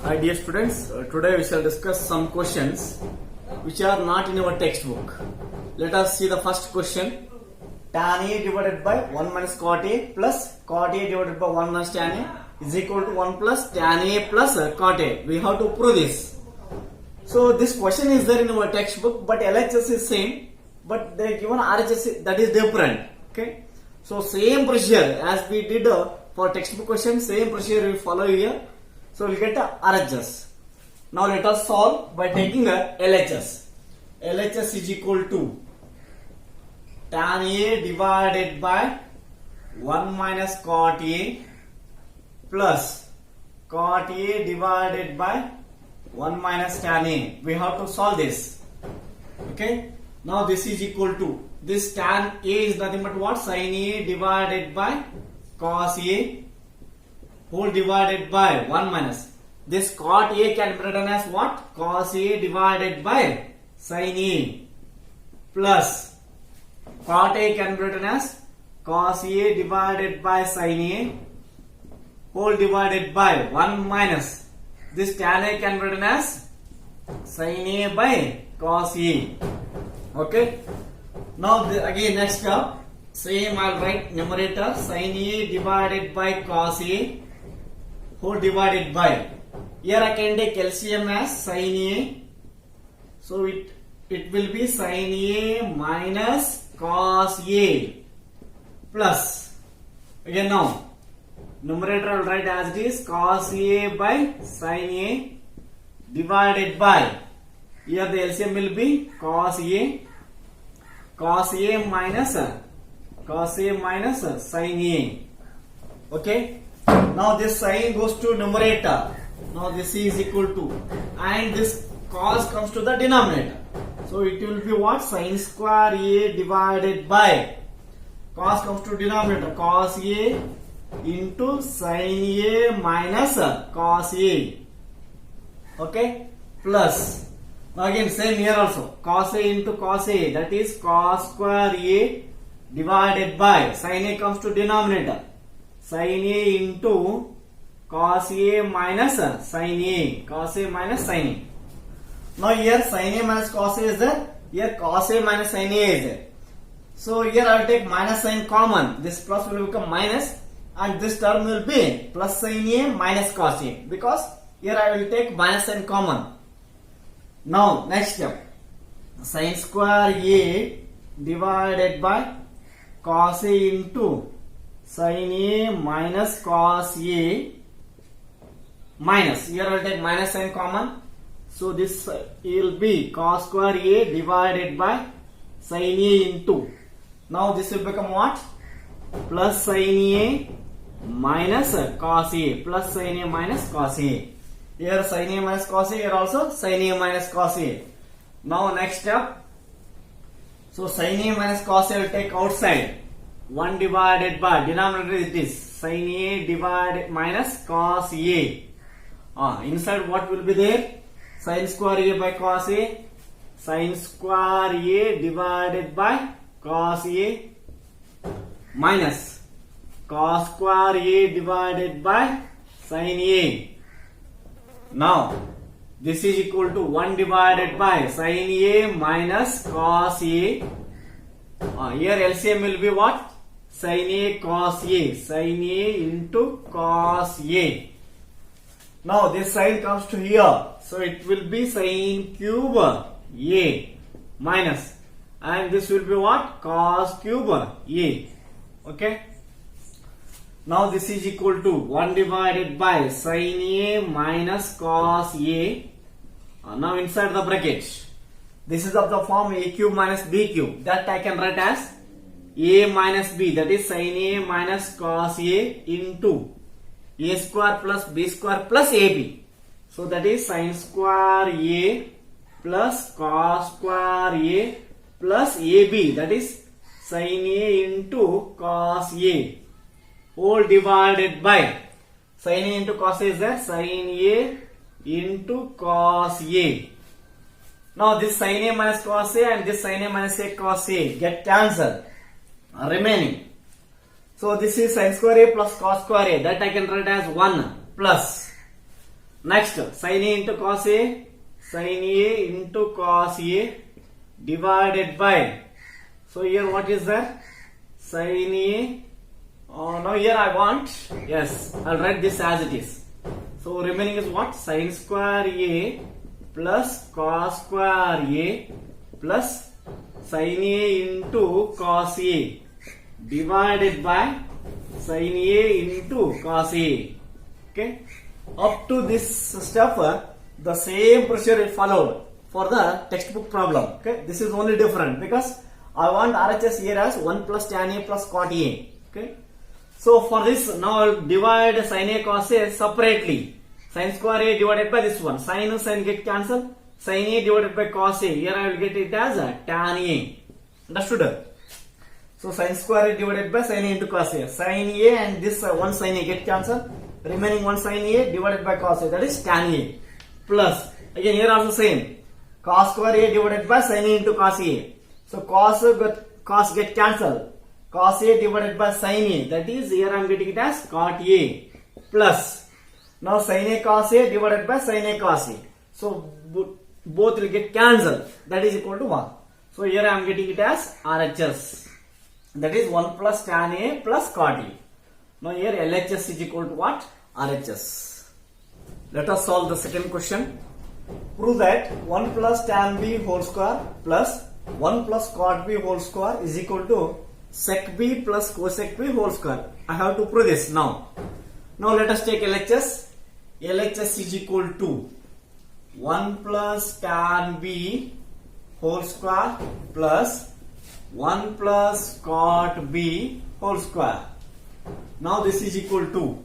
Hi dear students, today we shall discuss some questions which are not in our textbook. Let us see the first question. Tan A divided by 1 minus cot A plus cot A divided by 1 minus tan A is equal to 1 plus tan A plus cot A. We have to prove this. So this question is there in our textbook, but LHS is same, but they given RHS that is different. Okay. So same procedure as we did for textbook question, same procedure we follow here. So we'll get RHS. Now let us solve by taking a LHS. LHS is equal to tan A divided by 1 minus cot A plus cot A divided by 1 minus tan A. We have to solve this. Okay. Now this is equal to, this tan A is nothing but what? Sin A divided by cos A whole divided by 1 minus. This cot A can be written as what? Cos A divided by sin A plus cot A can be written as cos A divided by sin A whole divided by 1 minus. This tan A can be written as sin A by cos A. Okay. Now again next step, same I'll write numerator sin A divided by cos A whole divided by. Here I can take LCM as sin A. So it will be sin A minus cos A plus. Again now numerator I will write as it is cos A by sin A divided by. Here the LCM will be cos A minus sin A. Okay. Now this sin goes to numerator. Now this is equal to, and this cos comes to the denominator. So it will be what? Sin square A divided by, cos comes to denominator, cos A into sin A minus cos A. Okay. Plus. Now again same here also, cos A into cos A, that is cos square A divided by, sin A comes to denominator, sin A into cos A minus sin A, cos A minus sin A. Now here sin A minus cos A is there, here cos A minus sin A is there. So here I will take minus sign common, this plus will become minus, and this term will be plus sin A minus cos A, because here I will take minus sign common. Now next step, sin square A divided by cos A into sin A minus cos A minus, here I will take minus sign common, so this will be cos square A divided by sin A into, now this will become what? Plus sin A minus cos A, plus sin A minus cos A. Here sin A minus cos A, here also sin A minus cos A. Now next step, so sin A minus cos A will take outside, 1 divided by, denominator is this, sin A divided minus cos A. Inside what will be there? Sin square A by cos A, sin square A divided by cos A minus cos square A divided by sin A. Now this is equal to 1 divided by sin A minus cos A. Here LCM will be what? Sin A cos A, sin A into cos A. Now this sign comes to here, so it will be sin cube A minus, and this will be what? Cos cube A. Okay. Now this is equal to 1 divided by sin A minus cos A. Now inside the bracket, this is of the form A cube minus B cube, that I can write as A minus B, that is sin A minus cos A into A square plus B square plus AB. So that is sin square A plus cos square A plus AB, that is sin A into cos A whole divided by, sin A into cos A is that, sin A into cos A. Now this sin A minus cos A and this sin A minus A cos A get cancelled, remaining. So this is sin square A plus cos square A, that I can write as 1 plus. Next, sin A into cos A, sin A into cos A divided by, so here what is that? Sin A, now here I want, yes, I'll write this as it is. So remaining is what? Sin square A plus cos square A plus sin A into cos A divided by sin A into cos A. Okay. Up to this step, the same procedure is followed for the textbook problem. Okay. This is only different because I want RHS here as 1 plus tan A plus cot A. Okay. So for this, now I'll divide sin A cos A separately. Sin square A divided by this one. Sin and sin get cancelled. Sin A divided by cos A. Here I will get it as tan A. Understood? So sin square A divided by sin A into cos A. Sin A and this one sin A get cancelled. Remaining one sin A divided by cos A. That is tan A. Plus, again here also same. Cos square A divided by sin A into cos A. So cos get cancelled. Cos A divided by sin A. That is here I am getting it as cot A. Plus, now sin A cos A divided by sin A cos A. So both will get cancelled. That is equal to 1. So here I am getting it as RHS. That is 1 plus tan A plus cot A. Now here LHS is equal to what? RHS. Let us solve the second question. Prove that 1 plus tan B whole square plus 1 plus cot B whole square is equal to sec B plus cosec B whole square. I have to prove this now. Now let us take LHS. LHS is equal to 1 plus tan B whole square plus 1 plus cot B whole square. Now this is equal to,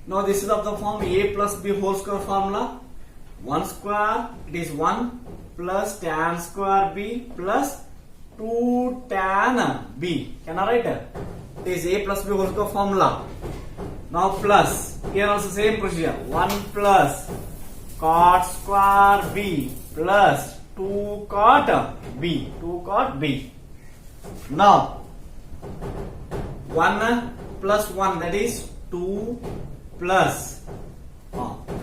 now this is of the form A plus B whole square formula. 1 square, it is 1 plus tan square B plus 2 tan B. Can I write it? It is A plus B whole square formula. Now plus, here also same procedure. 1 plus cot square B plus 2 cot B. 2 cot B. Now 1 plus 1, that is 2 plus.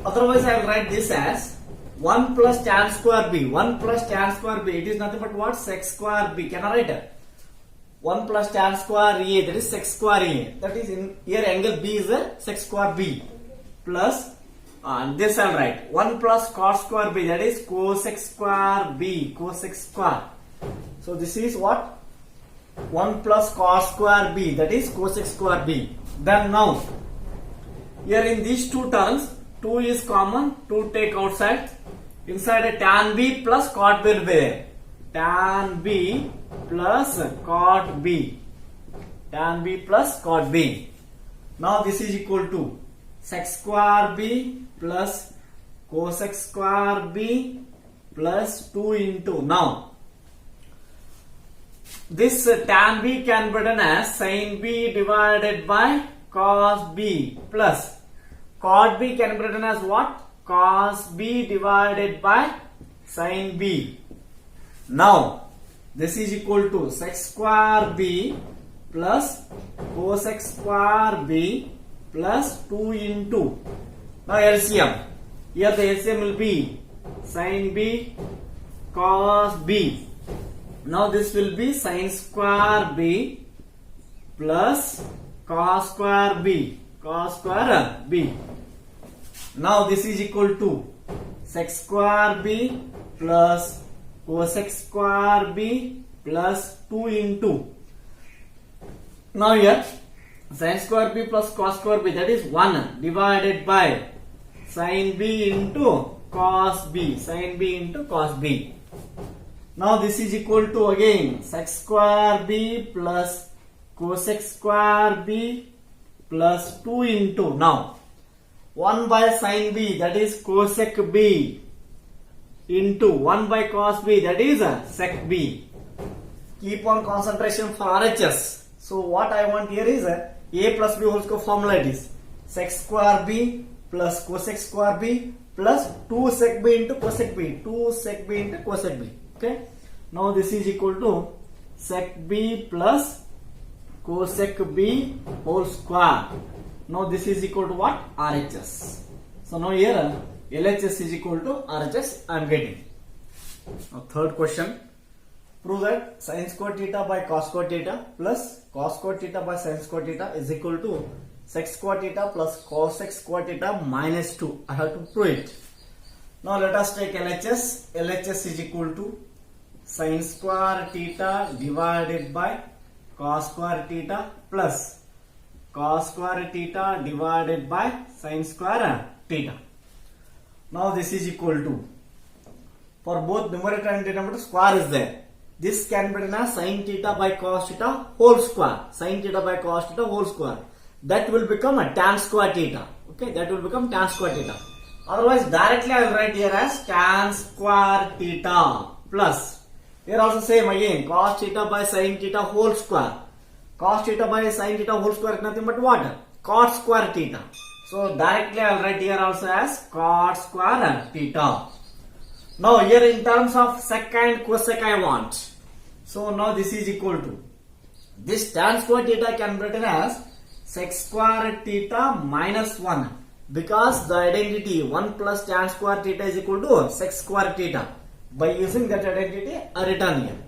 Otherwise I will write this as 1 plus tan square B. 1 plus tan square B. It is nothing but what? Sec square B. Can I write it? 1 plus tan square A. That is sec square A. That is in here angle B is a sec square B. Plus this I will write 1 plus cot square B. That is cosec square B. Cosec square. So this is what? 1 plus cos square B, that is cosec square B. Then now, here in these two terms, 2 is common, 2 take outside. Inside a tan B plus cot B will be there. Tan B plus cot B. Tan B plus cot B. Now this is equal to sec square B plus cosec square B plus 2 into, now this tan B can be written as sin B divided by cos B plus cot B can be written as what? Cos B divided by sin B. Now this is equal to sec square B plus cosec square B plus 2 into, now LCM. Here the LCM will be sin B cos B. Now this will be sin square B plus cos square B. Cos square B. Now this is equal to sec square B plus cosec square B plus 2 into. Now here sin square B plus cos square B, that is 1 divided by sin B into cos B. Sin B into cos B. Now this is equal to again sec square B plus cosec square B plus 2 into, now 1 by sin B, that is cosec B, into 1 by cos B, that is sec B. Keep on concentration for RHS. So what I want here is A plus B whole square formula. It is sec square B plus cosec square B plus 2 sec B into cosec B. 2 sec B into cosec B. Okay. Now this is equal to sec B plus cosec B whole square. Now this is equal to what? RHS. So now here LHS is equal to RHS I am getting. Now third question. Prove that sin square theta by cos square theta plus cos square theta by sin square theta is equal to sec square theta plus cosec square theta minus 2. I have to prove it. Now let us take LHS. LHS is equal to sin square theta divided by cos square theta plus cos square theta divided by sin square theta. Now this is equal to, for both numerator and denominator, square is there. This can be written as sin theta by cos theta whole square. Sin theta by cos theta whole square. That will become a tan square theta. Okay, that will become tan square theta. Otherwise, directly I will write here as tan square theta plus. Here also same again, cos theta by sin theta whole square. Cos theta by sin theta whole square is nothing but what? Cot square theta. So directly I will write here also as cot square theta. Now here in terms of sec and cosec I want. So now this is equal to, this tan square theta can be written as sec square theta minus 1, because the identity 1 plus tan square theta is equal to sec square theta. By using that identity I written here.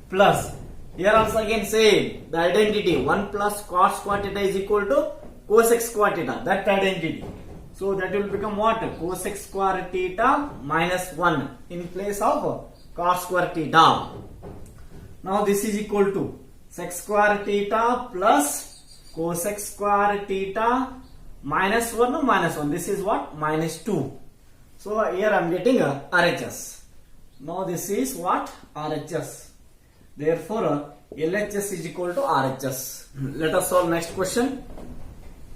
Plus here also again same, the identity 1 plus cos square theta is equal to cosec square theta, that identity. So that will become what? Cosec square theta minus 1 in place of cos square theta. Now this is equal to sec square theta plus cosec square theta minus 1 minus 1. This is what? Minus 2. So here I am getting RHS. Now this is what? RHS. Therefore LHS is equal to RHS. Let us solve next question.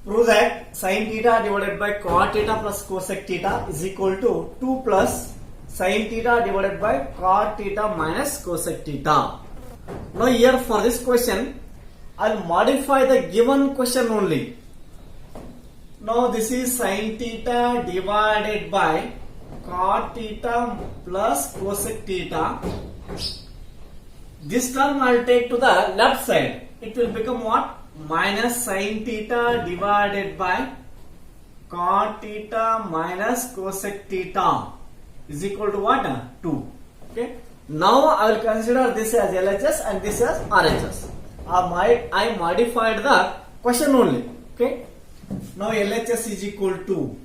Prove that sin theta divided by cot theta plus cosec theta is equal to 2 plus sin theta divided by cot theta minus cosec theta. Now here for this question, I will modify the given question only. Now this is sin theta divided by cot theta plus cosec theta. This term I will take to the left side. It will become what? Minus sin theta divided by cot theta minus cosec theta is equal to what? 2. Okay. Now I will consider this as LHS and this as RHS. I modified the question only. Okay. Now LHS is equal to,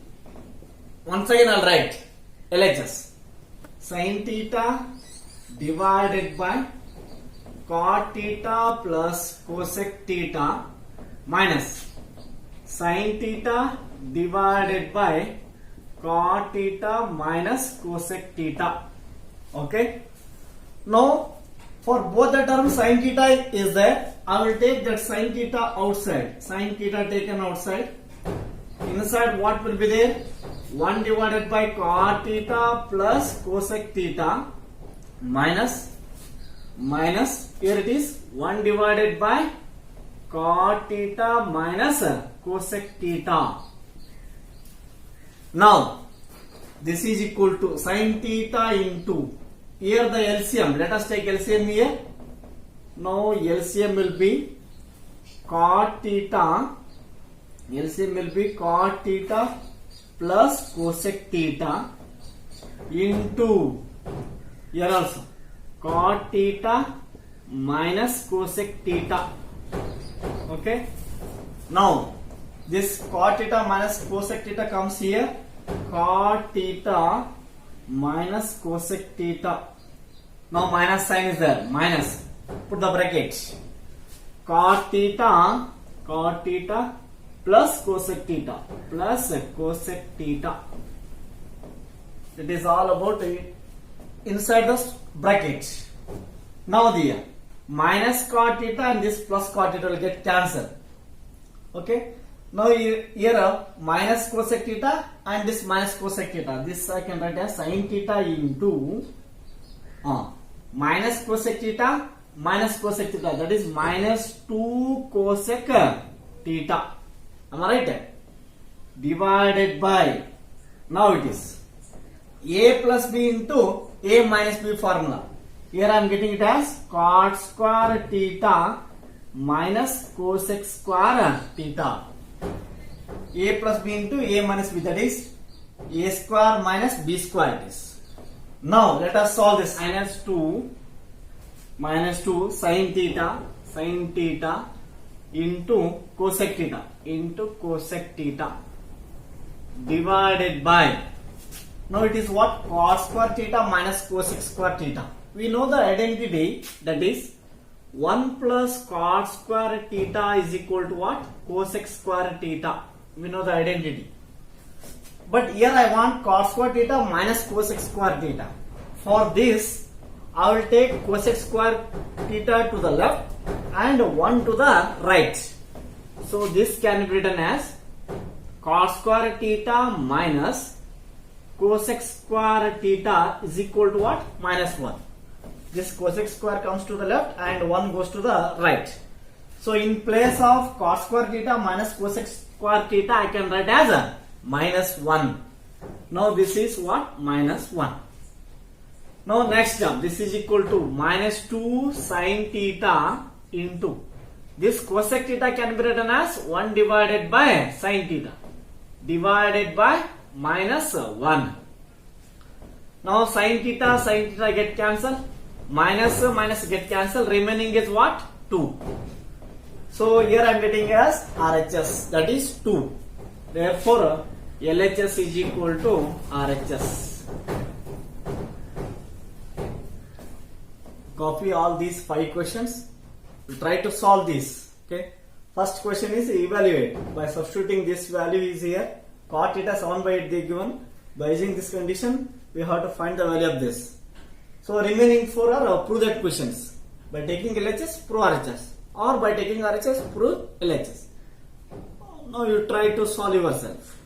once again I will write LHS, sin theta divided by cot theta plus cosec theta minus sin theta divided by cot theta minus cosec theta. Okay. Now for both the terms sin theta is there. I will take that sin theta outside. Sin theta taken outside. Inside what will be there? 1 divided by cot theta plus cosec theta minus here it is 1 divided by cot theta minus cosec theta. Now this is equal to sin theta into, here the LCM, let us take LCM here. Now LCM will be cot theta, LCM will be cot theta plus cosec theta into, here also cot theta minus cosec theta. Okay. Now this cot theta minus cosec theta comes here. Cot theta minus cosec theta. Now minus sign is there. Minus. Put the bracket. Cot theta plus cosec theta plus cosec theta. It is all about it inside the bracket. Now the minus cot theta and this plus cot theta will get cancelled. Okay. Now here minus cosec theta and this minus cosec theta. This I can write as sin theta into minus cosec theta minus cosec theta. That is minus 2 cosec theta. Am I right? Divided by, now it is a plus b into a minus b formula. Here I am getting it as cot square theta minus cosec square theta. A plus b into a minus b, that is A square minus B square it is. Now let us solve this. Minus 2 sin theta into cosec theta divided by, now it is what? Cos square theta minus cosec square theta. We know the identity, that is 1 plus cos square theta is equal to what? Cosec square theta. We know the identity. But here I want cos square theta minus cosec square theta. For this, I will take cosec square theta to the left and 1 to the right. So this can be written as cos square theta minus cosec square theta is equal to what? Minus 1. This cosec square comes to the left and 1 goes to the right. So in place of cos square theta minus cosec square theta, I can write as a minus 1. Now this is what? Minus 1. Now next term, this is equal to minus 2 sin theta into, this cosec theta can be written as 1 divided by sin theta divided by minus 1. Now sin theta get cancelled, minus get cancelled, remaining is what? 2. So here I am getting as RHS, that is 2. Therefore LHS is equal to RHS. Copy all these 5 questions. We'll try to solve this. Okay. First question is evaluate. By substituting this value is here. Cot theta 7 by 8 they given. By using this condition, we have to find the value of this. So remaining 4 are prove that questions. By taking LHS, prove RHS. Or by taking RHS, prove LHS. Now you try to solve yourself.